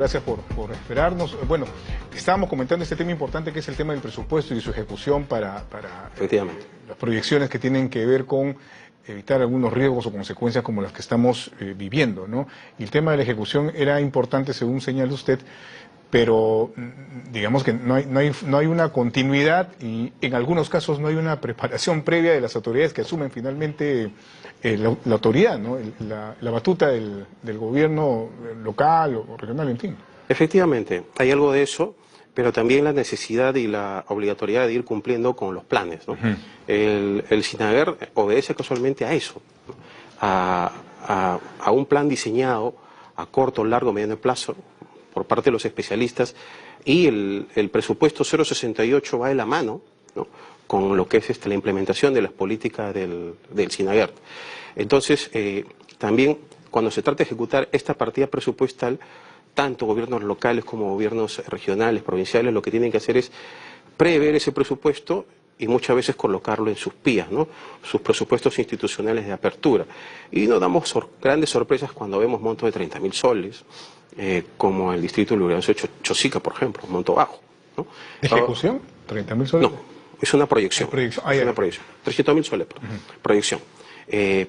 Gracias por esperarnos. Bueno, estábamos comentando este tema importante que es el tema del presupuesto y su ejecución para las proyecciones que tienen que ver con evitar algunos riesgos o consecuencias como las que estamos viviendo, ¿no? Y el tema de la ejecución era importante, según señala usted, pero digamos que no hay una continuidad y en algunos casos no hay una preparación previa de las autoridades que asumen finalmente la autoridad, ¿no? La batuta del gobierno local o regional, en fin. Efectivamente, hay algo de eso, pero también la necesidad y la obligatoriedad de ir cumpliendo con los planes, ¿no? El SINAGER obedece casualmente a eso, ¿no? a un plan diseñado a corto, largo, mediano plazo por parte de los especialistas, y el presupuesto 068 va de la mano, ¿no?, con lo que es la implementación de las políticas del SINAGER. Entonces, también cuando se trata de ejecutar esta partida presupuestal, tanto gobiernos locales como gobiernos regionales, provinciales, lo que tienen que hacer es prever ese presupuesto y muchas veces colocarlo en sus PIAs, ¿no?, sus presupuestos institucionales de apertura. Y nos damos grandes sorpresas cuando vemos montos de 30.000 soles, como el distrito de Lurigancho Chosica, por ejemplo, un monto bajo, ¿no? ¿Ejecución? ¿30.000 soles? No, es una proyección. Es una proyección. 300.000 soles, proyección.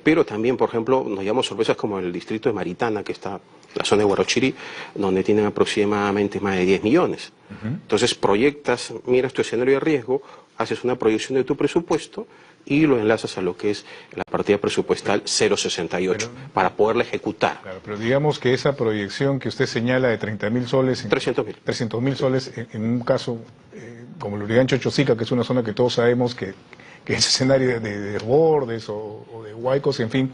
Pero también, por ejemplo, nos llamamos sorpresas como el distrito de Maritana, que está en la zona de Huarochirí, donde tienen aproximadamente más de 10 millones. Entonces proyectas, miras tu escenario de riesgo, haces una proyección de tu presupuesto y lo enlazas a lo que es la partida presupuestal 068, para poderla ejecutar. Claro, pero digamos que esa proyección que usted señala de 30.000 soles... 300.000. 300.000 soles, en un caso como Lurigancho Chosica, que es una zona que todos sabemos que es escenario de desbordes o de huaicos, en fin,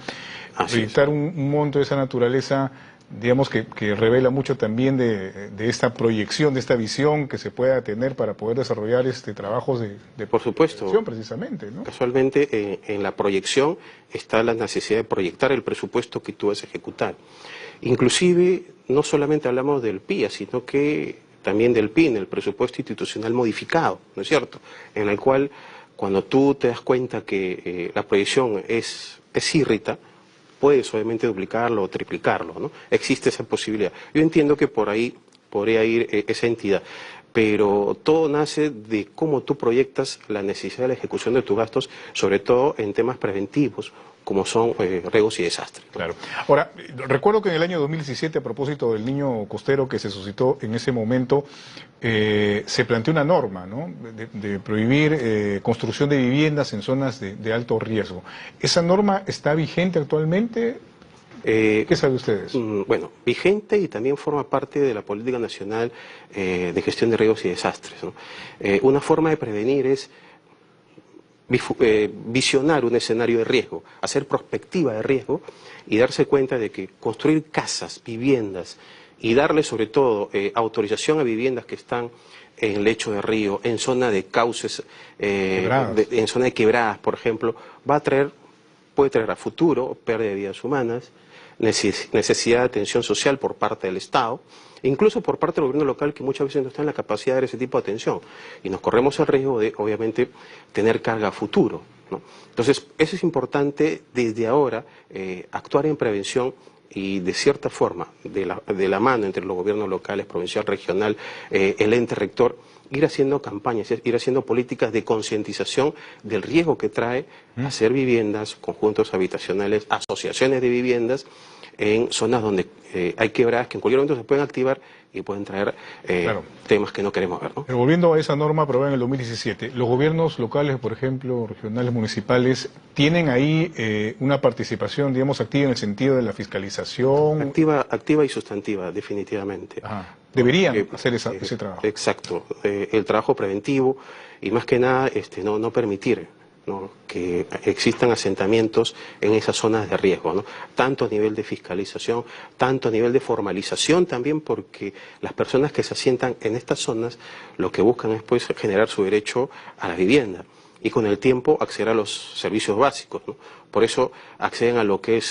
proyectar un monto de esa naturaleza, digamos que revela mucho también de esta proyección, de esta visión que se pueda tener para poder desarrollar trabajos de por supuesto, precisamente, ¿no? Casualmente, en la proyección está la necesidad de proyectar el presupuesto que tú vas a ejecutar. Inclusive, no solamente hablamos del PIA, sino que también del PIN, el presupuesto institucional modificado, ¿no es cierto?, en el cual, cuando tú te das cuenta que la proyección es írrita, puedes obviamente duplicarlo o triplicarlo, ¿no? Existe esa posibilidad. Yo entiendo que por ahí podría ir esa entidad, pero todo nace de cómo tú proyectas la necesidad de la ejecución de tus gastos, sobre todo en temas preventivos, como son riesgos y desastres. Claro. Ahora, recuerdo que en el año 2017, a propósito del niño costero que se suscitó en ese momento, se planteó una norma, ¿no?, de prohibir construcción de viviendas en zonas de alto riesgo. ¿Esa norma está vigente actualmente? ¿Qué sabe ustedes? Bueno, vigente, y también forma parte de la Política Nacional de Gestión de Riesgos y Desastres, ¿no? Una forma de prevenir es visionar un escenario de riesgo, hacer prospectiva de riesgo y darse cuenta de que construir casas, viviendas, y darle sobre todo autorización a viviendas que están en lecho de río, en zona de cauces, en zona de quebradas, por ejemplo, puede traer a futuro pérdida de vidas humanas, necesidad de atención social por parte del Estado, incluso por parte del gobierno local, que muchas veces no está en la capacidad de dar ese tipo de atención, y nos corremos el riesgo de, obviamente, tener carga a futuro, ¿no? Entonces, eso es importante desde ahora, actuar en prevención y, de cierta forma, de la mano entre los gobiernos locales, provincial, regional, el ente rector, ir haciendo campañas, ir haciendo políticas de concientización del riesgo que trae hacer viviendas, conjuntos habitacionales, asociaciones de viviendas en zonas donde hay quebradas que en cualquier momento se pueden activar y pueden traer temas que no queremos ver, ¿no? Pero volviendo a esa norma aprobada en el 2017, los gobiernos locales, por ejemplo, regionales, municipales, ¿tienen ahí una participación, digamos, activa en el sentido de la fiscalización? Activa y sustantiva, definitivamente. Deberían hacer ese trabajo. Exacto, el trabajo preventivo y, más que nada, no permitir, ¿no?, que existan asentamientos en esas zonas de riesgo, ¿no?, tanto a nivel de fiscalización, tanto a nivel de formalización también, porque las personas que se asientan en estas zonas lo que buscan es, pues, generar su derecho a la vivienda y con el tiempo acceder a los servicios básicos, ¿no? Por eso acceden a lo que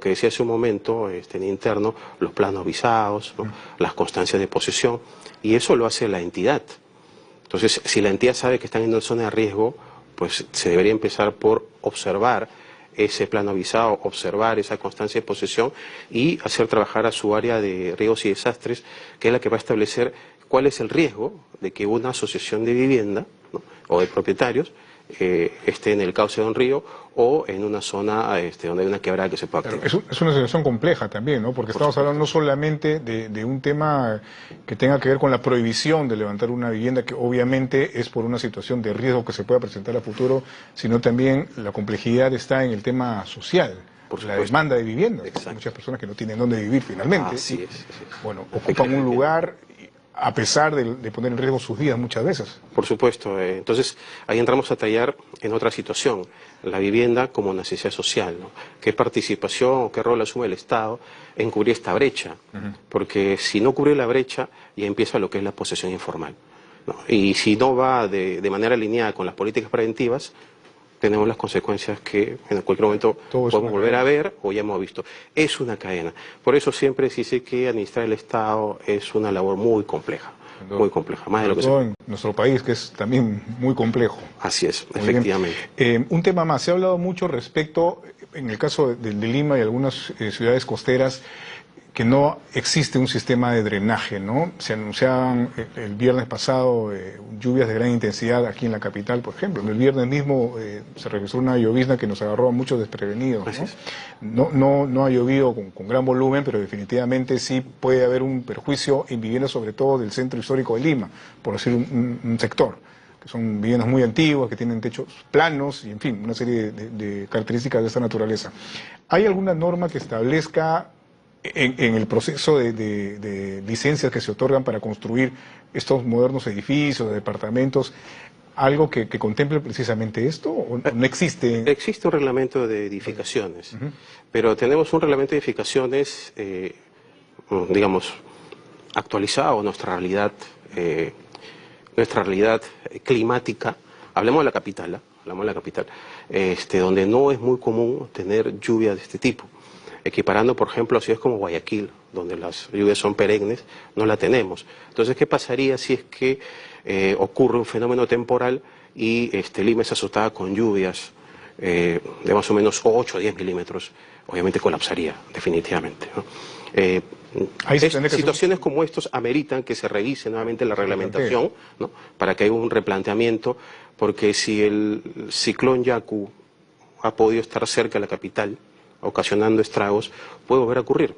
decía hace un momento en interno, los planos visados, ¿no?, las constancias de posesión, y eso lo hace la entidad. Entonces, si la entidad sabe que están en una zona de riesgo, pues se debería empezar por observar ese plano avisado, observar esa constancia de posesión y hacer trabajar a su área de riesgos y desastres, que es la que va a establecer cuál es el riesgo de que una asociación de vivienda, ¿no?, o de propietarios esté en el cauce de un río o en una zona donde hay una quebrada que se pueda activar. Es una situación compleja también, ¿no? Porque estamos hablando no solamente de un tema que tenga que ver con la prohibición de levantar una vivienda, que obviamente es por una situación de riesgo que se pueda presentar a futuro, sino también la complejidad está en el tema social. Por la demanda de viviendas. Hay muchas personas que no tienen dónde vivir finalmente. Así es. Bueno, ocupan un lugar a pesar de poner en riesgo sus vidas muchas veces. Por supuesto. Entonces, ahí entramos a tallar en otra situación, la vivienda como necesidad social, ¿no? ¿Qué participación o qué rol asume el Estado en cubrir esta brecha? Porque si no cubre la brecha, ya empieza lo que es la posesión informal, ¿no? Y si no va de manera alineada con las políticas preventivas, tenemos las consecuencias que en cualquier momento podemos volver a ver o ya hemos visto. Es una cadena. Por eso siempre se dice que administrar el Estado es una labor muy compleja, más de lo que se... en nuestro país, que es también muy complejo. Así es, efectivamente. Un tema más, se ha hablado mucho respecto, en el caso de Lima y algunas ciudades costeras, que no existe un sistema de drenaje, ¿no? Se anunciaban el viernes pasado lluvias de gran intensidad aquí en la capital, por ejemplo. El viernes mismo se registró una llovizna que nos agarró a muchos desprevenidos, ¿no? No ha llovido con gran volumen, pero definitivamente sí puede haber un perjuicio en viviendas, sobre todo del centro histórico de Lima, por decir un sector, que son viviendas muy antiguas, que tienen techos planos y, en fin, una serie de características de esta naturaleza. ¿Hay alguna norma que establezca en el proceso de licencias que se otorgan para construir estos modernos edificios, departamentos, algo que contemple precisamente esto, o no existe? Existe un reglamento de edificaciones, pero tenemos un reglamento de edificaciones, digamos, actualizado a nuestra realidad climática. Hablemos de la capital, donde no es muy común tener lluvias de este tipo. Equiparando, por ejemplo, a ciudades como Guayaquil, donde las lluvias son perennes, no la tenemos. Entonces, ¿qué pasaría si es que ocurre un fenómeno temporal y Lima es azotada con lluvias de más o menos 8 o 10 milímetros? Obviamente colapsaría, definitivamente, ¿no? Situaciones como estos ameritan que se revise nuevamente la reglamentación, ¿no?, para que haya un replanteamiento, porque si el ciclón Yaku ha podido estar cerca de la capital, ocasionando estragos, puede volver a ocurrir.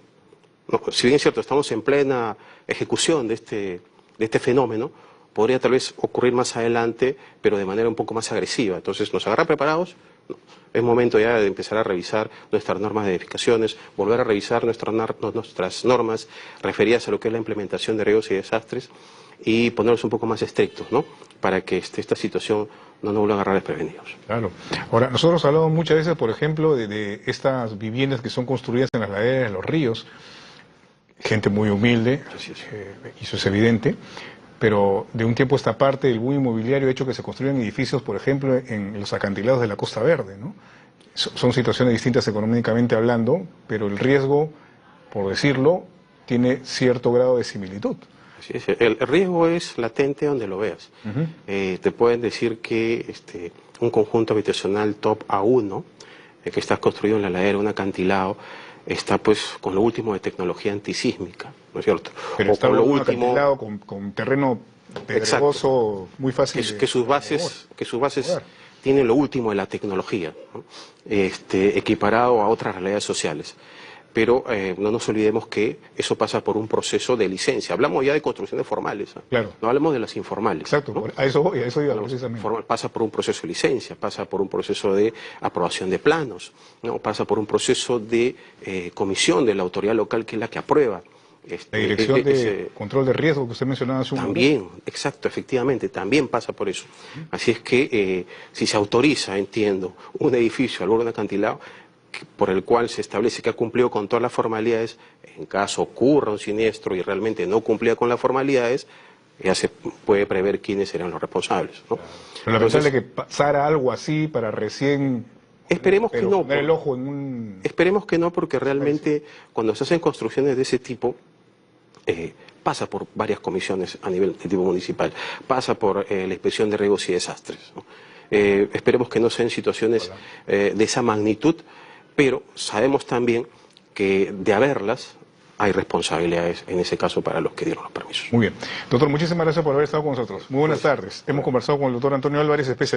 No, si bien es cierto, estamos en plena ejecución de este fenómeno, podría tal vez ocurrir más adelante, pero de manera un poco más agresiva. Entonces, ¿nos agarra preparados? No. Es momento ya de empezar a revisar nuestras normas de edificaciones, volver a revisar nuestras normas referidas a lo que es la implementación de riesgos y desastres y ponerlos un poco más estrictos, ¿no?, para que esta situación no nos vuelva a agarrar desprevenidos. Claro. Ahora, nosotros hablamos muchas veces, por ejemplo, de estas viviendas que son construidas en las laderas de los ríos, gente muy humilde, y eso es evidente, pero de un tiempo a esta parte el boom inmobiliario ha hecho que se construyan edificios, por ejemplo, en los acantilados de la Costa Verde, ¿no? Son situaciones distintas económicamente hablando, pero el riesgo, por decirlo, tiene cierto grado de similitud. Así es. El riesgo es latente donde lo veas. Te pueden decir que un conjunto habitacional top A1, que está construido en la ladera, un acantilado, está pues con lo último de tecnología antisísmica, ¿no es cierto? Pero está con lo último, acantilado con terreno pedregoso, muy fácil. Que sus bases tienen lo último de la tecnología, ¿no?, equiparado a otras realidades sociales. Pero no nos olvidemos que eso pasa por un proceso de licencia. Hablamos ya de construcciones formales, ¿eh? Claro. No hablemos de las informales. Exacto, ¿no? a eso iba precisamente. Pasa por un proceso de licencia, pasa por un proceso de aprobación de planos, ¿no?, pasa por un proceso de comisión de la autoridad local, que es la que aprueba. La dirección de control de riesgo que usted mencionaba hace un momento. También, exacto, efectivamente, también pasa por eso. Así es que si se autoriza, entiendo, un edificio al borde de un acantilado, por el cual se establece que ha cumplido con todas las formalidades, en caso ocurra un siniestro y realmente no cumplía con las formalidades, ya se puede prever quiénes serán los responsables, ¿no? Pero lamentable que pasara algo así para recién... Esperemos que no. Poner el ojo en un... Esperemos que no, porque realmente cuando se hacen construcciones de ese tipo, pasa por varias comisiones a nivel de tipo municipal, pasa por la inspección de riesgos y desastres, ¿no? Esperemos que no sean situaciones de esa magnitud, pero sabemos también que de haberlas hay responsabilidades en ese caso para los que dieron los permisos. Muy bien. Doctor, muchísimas gracias por haber estado con nosotros. Muy buenas tardes. Hemos conversado con el doctor Antonio Álvarez, especialista